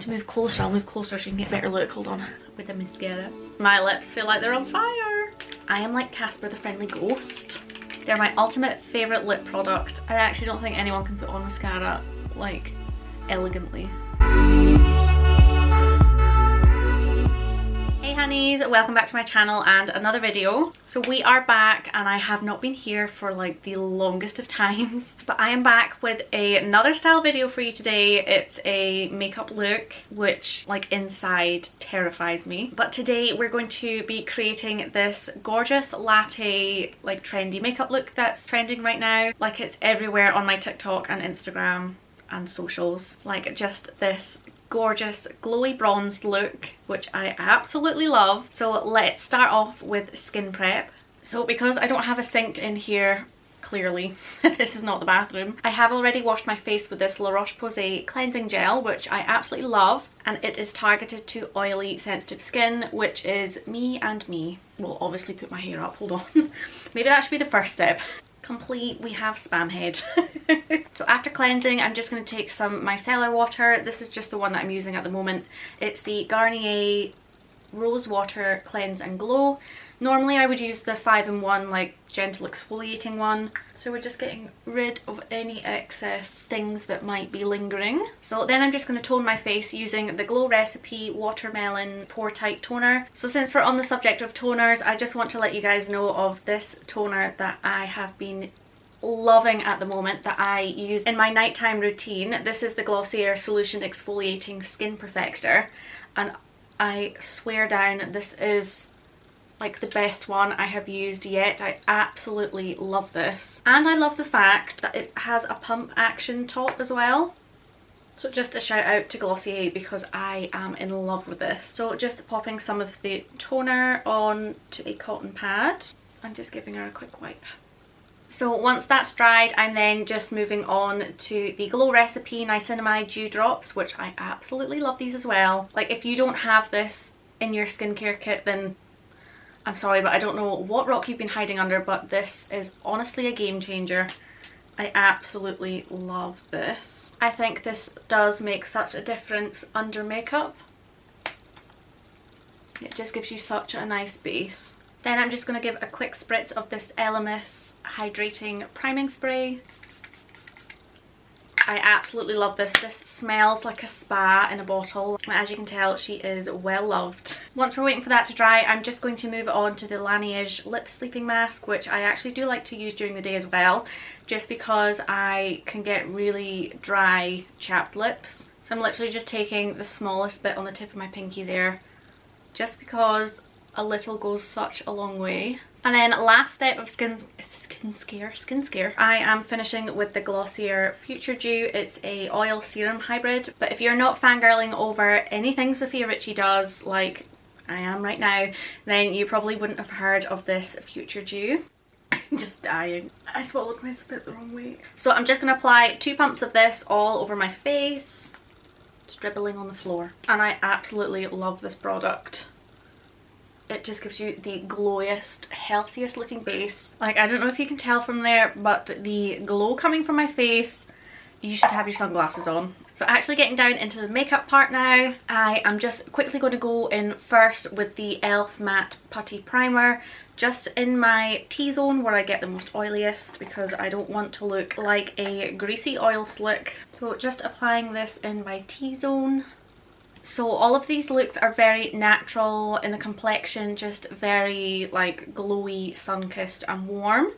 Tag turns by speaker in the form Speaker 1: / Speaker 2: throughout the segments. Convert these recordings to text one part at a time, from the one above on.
Speaker 1: to move closer. I'll move closer so you can get a better look. Hold on. With the mascara. My lips feel like they're on fire. I am like Casper the Friendly Ghost. They're my ultimate favourite lip product. I actually don't think anyone can put on mascara like elegantly. Hey honeys, welcome back to my channel and another video. So we are back and I have not been here for like the longest of times, but I am back with another style video for you today. It's a makeup look which like inside terrifies me, but today we're going to be creating this gorgeous latte like trendy makeup look that's trending right now. Like it's everywhere on my TikTok and Instagram and socials, like just this gorgeous glowy bronzed look which I absolutely love. So let's start off with skin prep. So because I don't have a sink in here, clearly this is not the bathroom, I have already washed my face with this La Roche-Posay cleansing gel which I absolutely love, and it is targeted to oily sensitive skin, which is me and me. We'll obviously put my hair up, hold on. Maybe that should be the first step. Complete, we have spam head. So after cleansing, I'm just going to take some micellar water. This is just the one that I'm using at the moment. It's the Garnier Rose Water Cleanse and Glow. Normally I would use the 5-in-1 like gentle exfoliating one. So we're just getting rid of any excess things that might be lingering. So then I'm just going to tone my face using the Glow Recipe Watermelon Pore Tight Toner. So since we're on the subject of toners, I just want to let you guys know of this toner that I have been loving at the moment, that I use in my nighttime routine. This is the Glossier Solution Exfoliating Skin Perfector, and I swear down this is like the best one I have used yet. I absolutely love this, and I love the fact that it has a pump action top as well. So just a shout out to Glossier because I am in love with this. So just popping some of the toner on to a cotton pad and just giving her a quick wipe. So once that's dried, I'm then just moving on to the Glow Recipe Niacinamide Dew Drops, which I absolutely love these as well. Like if you don't have this in your skincare kit, then I'm sorry, but I don't know what rock you've been hiding under, but this is honestly a game changer. I absolutely love this. I think this does make such a difference under makeup. It just gives you such a nice base. Then I'm just going to give a quick spritz of this Elemis Hydrating Priming Spray. I absolutely love this. This smells like a spa in a bottle. As you can tell, she is well loved. Once we're waiting for that to dry, I'm just going to move on to the Laneige Lip Sleeping Mask, which I actually do like to use during the day as well, just because I can get really dry, chapped lips. So I'm literally just taking the smallest bit on the tip of my pinky there, just because a little goes such a long way. And then last step of skin scare, I am finishing with the Glossier Future Dew. It's a oil serum hybrid, but if you're not fangirling over anything Sofia Richie does, like I am right now, then you probably wouldn't have heard of this Future Dew. I'm just dying. I swallowed my spit the wrong way. So I'm just going to apply 2 pumps of this all over my face, just dribbling on the floor. And I absolutely love this product. It just gives you the glowiest, healthiest looking base. Like, I don't know if you can tell from there, but the glow coming from my face, you should have your sunglasses on. So actually getting down into the makeup part now, I am just quickly going to go in first with the e.l.f. Matte Putty Primer, just in my T-zone where I get the most oiliest, because I don't want to look like a greasy oil slick. So just applying this in my T-zone. So all of these looks are very natural in the complexion, just very like glowy, sun-kissed and warm.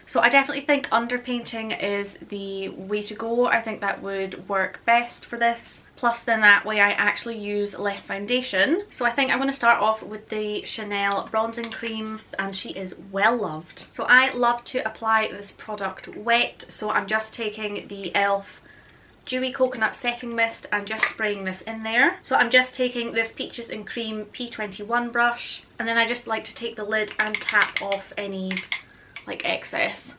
Speaker 1: So I definitely think underpainting is the way to go. I think that would work best for this. Plus then that way I actually use less foundation. So I think I'm going to start off with the Chanel Bronzing Cream, and she is well loved. So I love to apply this product wet, so I'm just taking the e.l.f. Dewy Coconut Setting Mist and just spraying this in there. So I'm just taking this Peaches and Cream P21 brush, and then I just like to take the lid and tap off any like excess.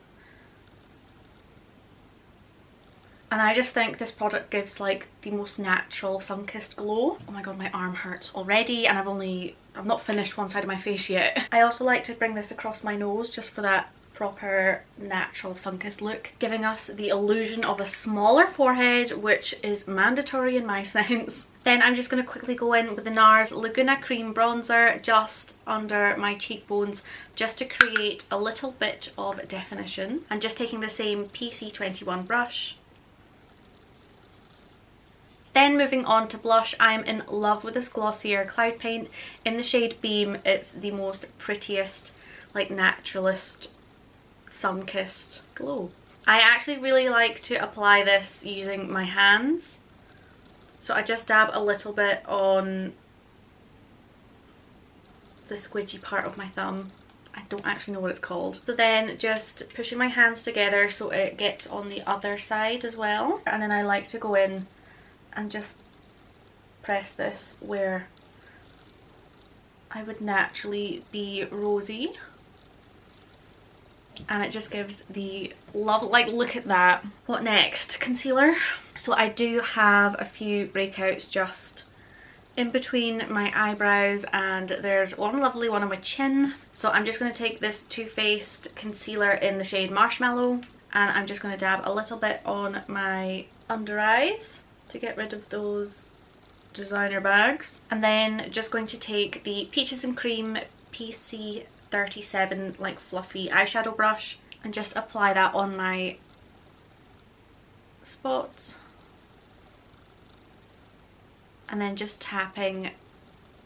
Speaker 1: And I just think this product gives like the most natural sun-kissed glow. Oh my god, my arm hurts already, and I've not finished one side of my face yet. I also like to bring this across my nose just for that proper natural sun-kissed look, giving us the illusion of a smaller forehead, which is mandatory in my sense. Then I'm just going to quickly go in with the NARS Laguna Cream Bronzer just under my cheekbones, just to create a little bit of definition. I'm just taking the same PC21 brush. Then moving on to blush, I'm in love with this glossier Cloud Paint in the shade Beam. It's the most prettiest, like naturalist, sun-kissed glow. I actually really like to apply this using my hands. So I just dab a little bit on the squidgy part of my thumb. I don't actually know what it's called. So then just pushing my hands together so it gets on the other side as well. And then I like to go in and just press this where I would naturally be rosy. And it just gives the love, like look at that. What next? Concealer. So I do have a few breakouts just in between my eyebrows, and there's one lovely one on my chin. So I'm just going to take this Too Faced concealer in the shade Marshmallow, and I'm just going to dab a little bit on my under eyes to get rid of those designer bags. And then just going to take the Peaches and Cream PC37 like fluffy eyeshadow brush and just apply that on my spots, and then just tapping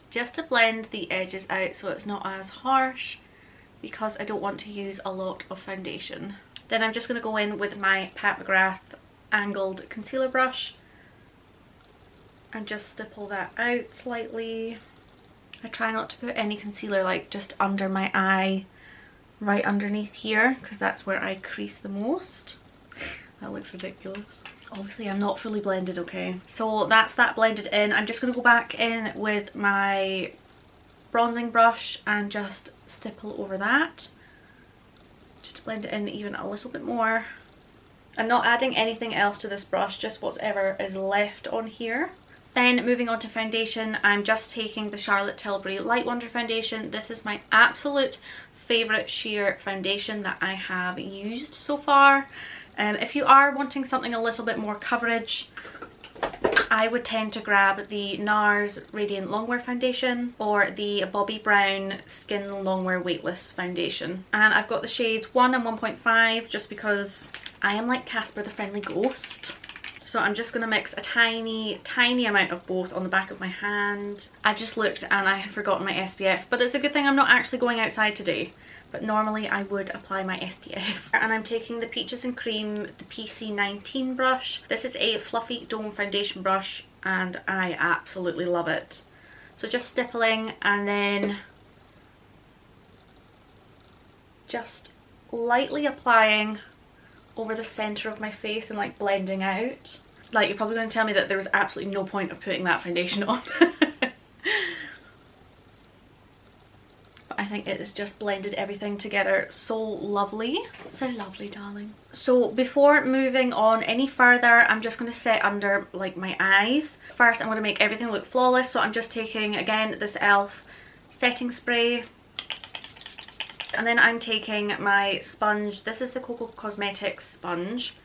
Speaker 1: just to blend the edges out so it's not as harsh, because I don't want to use a lot of foundation. Then I'm just going to go in with my Pat McGrath angled concealer brush and just stipple that out slightly. I try not to put any concealer like just under my eye, right underneath here, because that's where I crease the most. That looks ridiculous. Obviously I'm not fully blended, okay? So that's that blended in. I'm just going to go back in with my bronzing brush and just stipple over that, just to blend it in even a little bit more. I'm not adding anything else to this brush, just whatever is left on here. Then moving on to foundation, I'm just taking the Charlotte Tilbury Light Wonder foundation. This is my absolute favourite sheer foundation that I have used so far. If you are wanting something a little bit more coverage, I would tend to grab the NARS Radiant Longwear foundation or the Bobbi Brown Skin Longwear Weightless foundation. And I've got the shades 1 and 1.5 just because I am like Casper the Friendly Ghost. So I'm just going to mix a tiny amount of both on the back of my hand. I've just looked and I have forgotten my SPF, but it's a good thing I'm not actually going outside today. But normally I would apply my SPF. And I'm taking the Peaches and Cream, the PC19 brush. This is a fluffy dome foundation brush and I absolutely love it. So just stippling and then just lightly applying over the centre of my face and like blending out. Like, you're probably going to tell me that there was absolutely no point of putting that foundation on. But I think it has just blended everything together so lovely. So lovely, darling. So before moving on any further, I'm just going to set under like my eyes. First I'm going to make everything look flawless, so I'm just taking again this e.l.f. setting spray. And then I'm taking my sponge. This is the Coco Cosmetics sponge,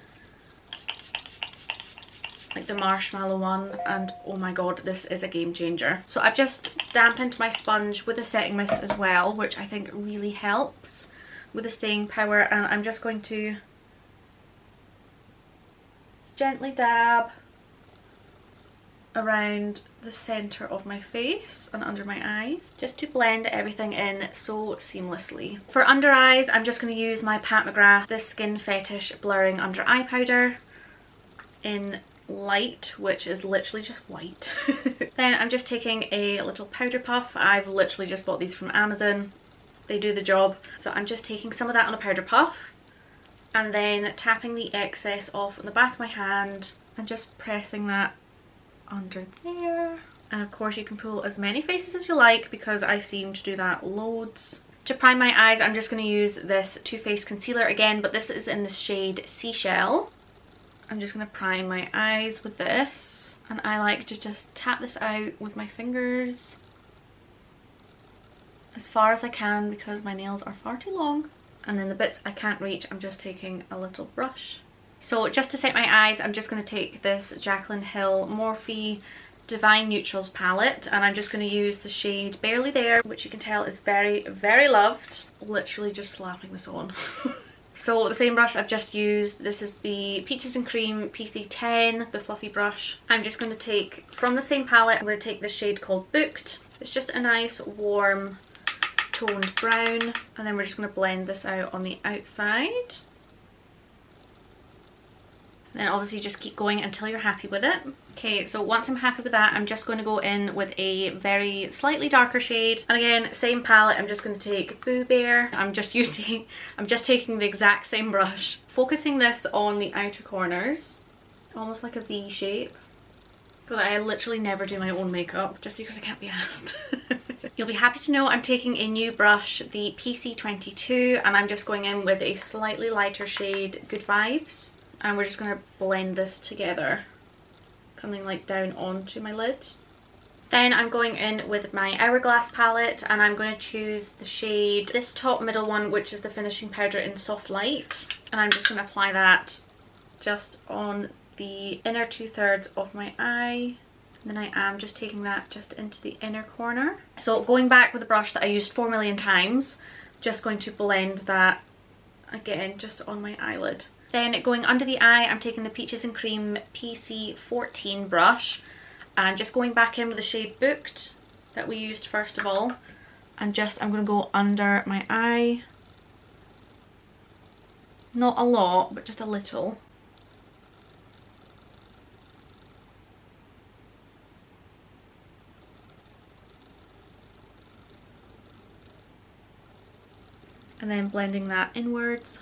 Speaker 1: like the marshmallow one, and oh my god, this is a game changer. So I've just dampened my sponge with a setting mist as well, which I think really helps with the staying power. And I'm just going to gently dab around the centre of my face and under my eyes, just to blend everything in so seamlessly. For under eyes, I'm just going to use my Pat McGrath This Skin Fetish Blurring Under Eye Powder in light, which is literally just white. Then I'm just taking a little powder puff. I've literally just bought these from Amazon. They do the job. So I'm just taking some of that on a powder puff and then tapping the excess off on the back of my hand and just pressing that under there. And of course you can pull as many faces as you like, because I seem to do that loads. To prime my eyes, I'm just going to use this Too Faced concealer again, but this is in the shade Seashell. I'm just going to prime my eyes with this, and I like to just tap this out with my fingers as far as I can because my nails are far too long. And then the bits I can't reach, I'm just taking a little brush. So just to set my eyes, I'm just going to take this Jaclyn Hill Morphe Divine Neutrals palette, and I'm just going to use the shade Barely There, which you can tell is very, very loved. Literally just slapping this on. So the same brush I've just used, this is the Peaches and Cream PC10, the fluffy brush. I'm just going to take, from the same palette, I'm going to take this shade called Booked. It's just a nice warm toned brown, and then we're just going to blend this out on the outside. Then obviously just keep going until you're happy with it. Okay, so once I'm happy with that, I'm just going to go in with a very slightly darker shade. And again, same palette, I'm just going to take Boo Bear. I'm just taking the exact same brush. Focusing this on the outer corners, almost like a V shape. But I literally never do my own makeup, just because I can't be asked. You'll be happy to know I'm taking a new brush, the PC22, and I'm just going in with a slightly lighter shade, Good Vibes. And we're just going to blend this together, coming like down onto my lid. Then I'm going in with my Hourglass palette, and I'm going to choose the shade, this top middle one, which is the finishing powder in Soft Light. And I'm just going to apply that just on the inner 2/3 of my eye. And then I am just taking that just into the inner corner. So going back with a brush that I used 4 million times, just going to blend that again just on my eyelid. Then going under the eye, I'm taking the Peaches and Cream PC14 brush and just going back in with the shade Booked that we used first of all, and just I'm going to go under my eye. Not a lot, but just a little. And then blending that inwards.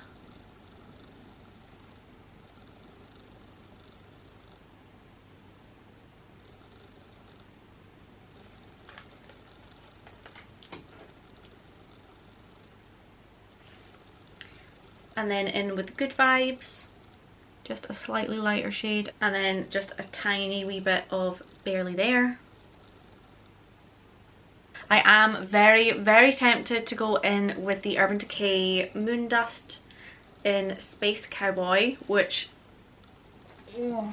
Speaker 1: And then in with Good Vibes, just a slightly lighter shade, and then just a tiny wee bit of Barely There. I am very, very tempted to go in with the Urban Decay Moon Dust in Space Cowboy, which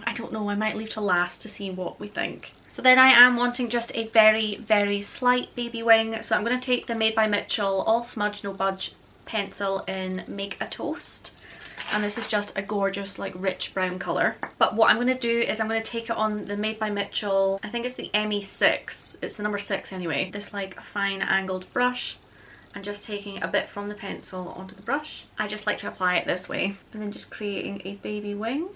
Speaker 1: I don't know, I might leave to last to see what we think. So then I am wanting just a very, very slight baby wing, so I'm going to take the Made by Mitchell All Smudge No Budge pencil in Make a Toast, and this is just a gorgeous like rich brown colour. But what I'm going to do is I'm going to take it on the Made by Mitchell, I think it's the ME6, it's the number 6 anyway, this like fine angled brush, and just taking a bit from the pencil onto the brush. I just like to apply it this way, and then just creating a baby wing.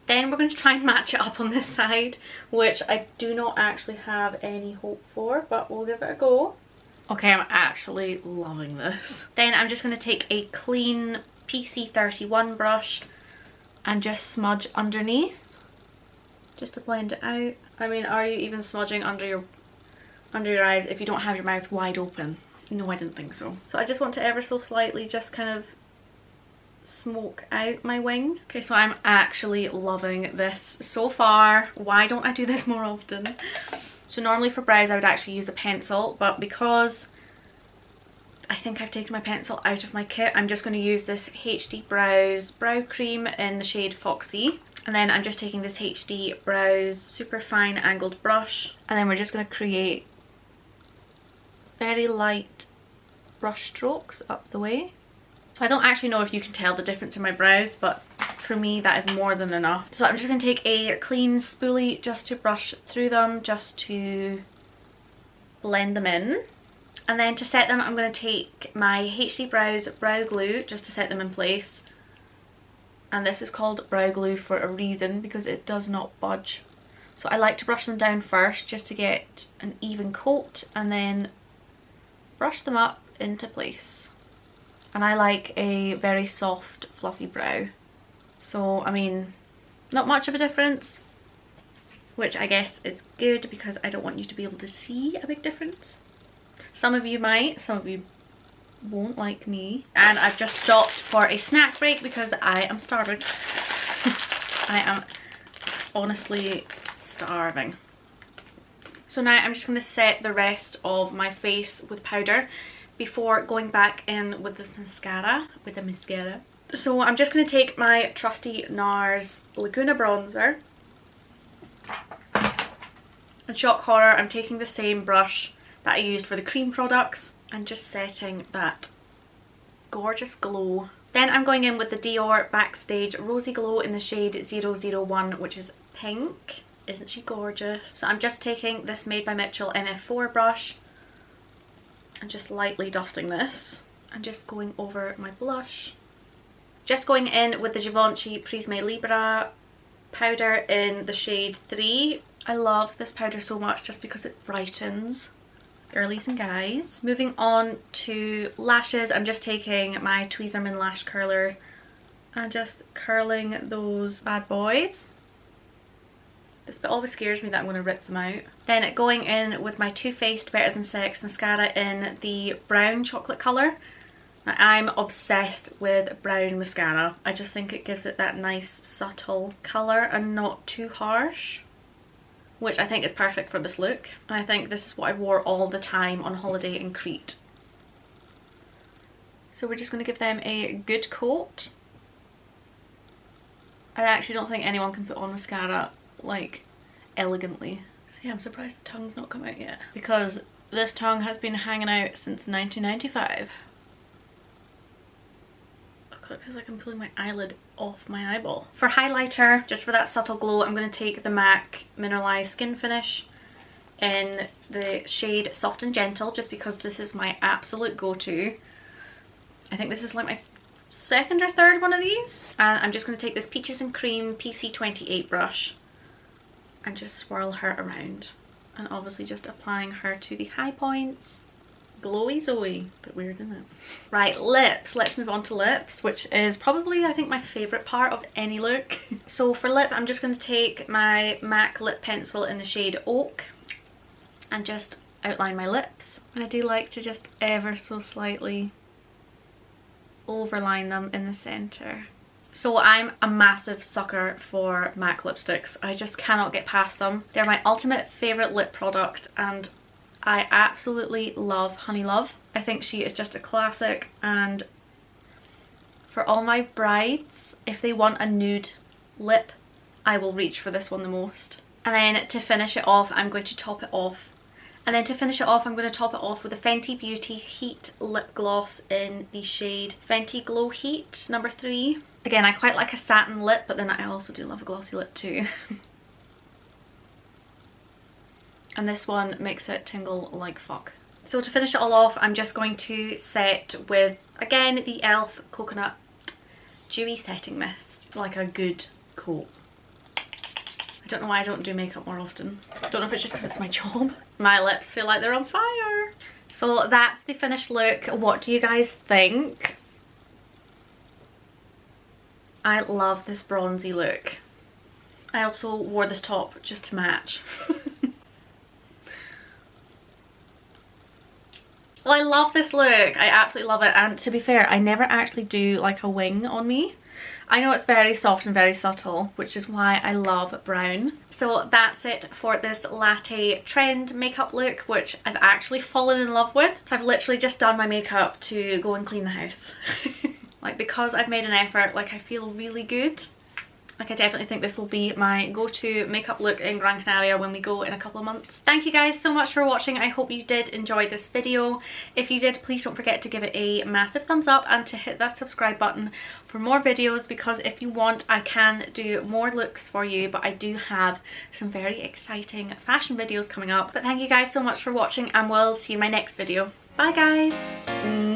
Speaker 1: Then we're going to try and match it up on this side, which I do not actually have any hope for, but we'll give it a go. Okay, I'm actually loving this. Then I'm just going to take a clean PC31 brush and just smudge underneath, just to blend it out. I mean, are you even smudging under your eyes if you don't have your mouth wide open? No, I didn't think so. So I just want to ever so slightly just kind of smoke out my wing. Okay, so I'm actually loving this so far. Why don't I do this more often? So normally for brows I would actually use a pencil, but because I think I've taken my pencil out of my kit, I'm just going to use this HD Brows Brow Cream in the shade Foxy. And then I'm just taking this HD Brows Super Fine Angled Brush, and then we're just going to create very light brush strokes up the way. So I don't actually know if you can tell the difference in my brows, but for me that is more than enough. So I'm just going to take a clean spoolie just to brush through them, just to blend them in. And then to set them, I'm going to take my HD Brows Brow Glue just to set them in place. And this is called brow glue for a reason, because it does not budge. So I like to brush them down first just to get an even coat, and then brush them up into place. And I like a very soft fluffy brow. So I mean, not much of a difference, which I guess is good because I don't want you to be able to see a big difference. Some of you might, some of you won't, like me. And I've just stopped for a snack break because I am starving. I am honestly starving. So now I'm just going to set the rest of my face with powder before going back in with this mascara, So I'm just going to take my trusty NARS Laguna bronzer And shock horror, I'm taking the same brush that I used for the cream products and just setting that gorgeous glow. Then I'm going in with the Dior Backstage Rosy Glow in the shade 001, which is pink. Isn't she gorgeous? So I'm just taking this Made by Mitchell MF4 brush and just lightly dusting this and just going over my blush. Just going in with the Givenchy Prisme Libra powder in the shade 3. I love this powder so much just because it brightens. Girlies and guys. Moving on to lashes, I'm just taking my Tweezerman lash curler and just curling those bad boys. This bit always scares me that I'm going to rip them out. Then going in with my Too Faced Better Than Sex mascara in the brown chocolate colour. Now, I'm obsessed with brown mascara. I just think it gives it that nice subtle colour and not too harsh, which I think is perfect for this look. And I think this is what I wore all the time on holiday in Crete. So we're just going to give them a good coat. I actually don't think anyone can put on mascara like elegantly. See, I'm surprised the tongue's not come out yet, because this tongue has been hanging out since 1995. It feels like I'm pulling my eyelid off my eyeball. For highlighter, just for that subtle glow, I'm going to take the MAC Mineralized Skin Finish in the shade Soft and Gentle, just because this is my absolute go-to. I think this is like my second or third one of these. And I'm just going to take this Peaches and Cream PC28 brush and just swirl her around. And obviously just applying her to the high points. Glowy Zoe. Bit weird, isn't it? Right, lips. Let's move on to lips, which is probably, I think, my favourite part of any look. So for lip, I'm just going to take my MAC lip pencil in the shade Oak and just outline my lips. I do like to just ever so slightly overline them in the centre. So I'm a massive sucker for MAC lipsticks. I just cannot get past them. They're my ultimate favourite lip product, and I absolutely love Honey Love. I think she is just a classic, and for all my brides, if they want a nude lip, I will reach for this one the most. And then to finish it off, I'm going to top it off. And then to finish it off, I'm going to top it off with a Fenty Beauty Heat Lip Gloss in the shade Fenty Glow Heat number 3. Again, I quite like a satin lip, but then I also do love a glossy lip too. And this one makes it tingle like fuck. So to finish it all off, I'm just going to set with, again, the e.l.f. Coconut Dewy Setting Mist. Like a good coat. I don't know why I don't do makeup more often. I don't know if it's just because it's my job. My lips feel like they're on fire. So that's the finished look. What do you guys think? I love this bronzy look. I also wore this top just to match. Well, I love this look. I absolutely love it. And to be fair, I never actually do like a wing on me. I know it's very soft and very subtle, which is why I love brown. So that's it for this latte trend makeup look, which I've actually fallen in love with. So I've literally just done my makeup to go and clean the house. Like, because I've made an effort, like, I feel really good. Like, I definitely think this will be my go-to makeup look in Gran Canaria when we go in a couple of months. Thank you guys so much for watching. I hope you did enjoy this video. If you did, please don't forget to give it a massive thumbs up and to hit that subscribe button for more videos, because if you want, I can do more looks for you, but I do have some very exciting fashion videos coming up. But thank you guys so much for watching, and we'll see you in my next video. Bye guys!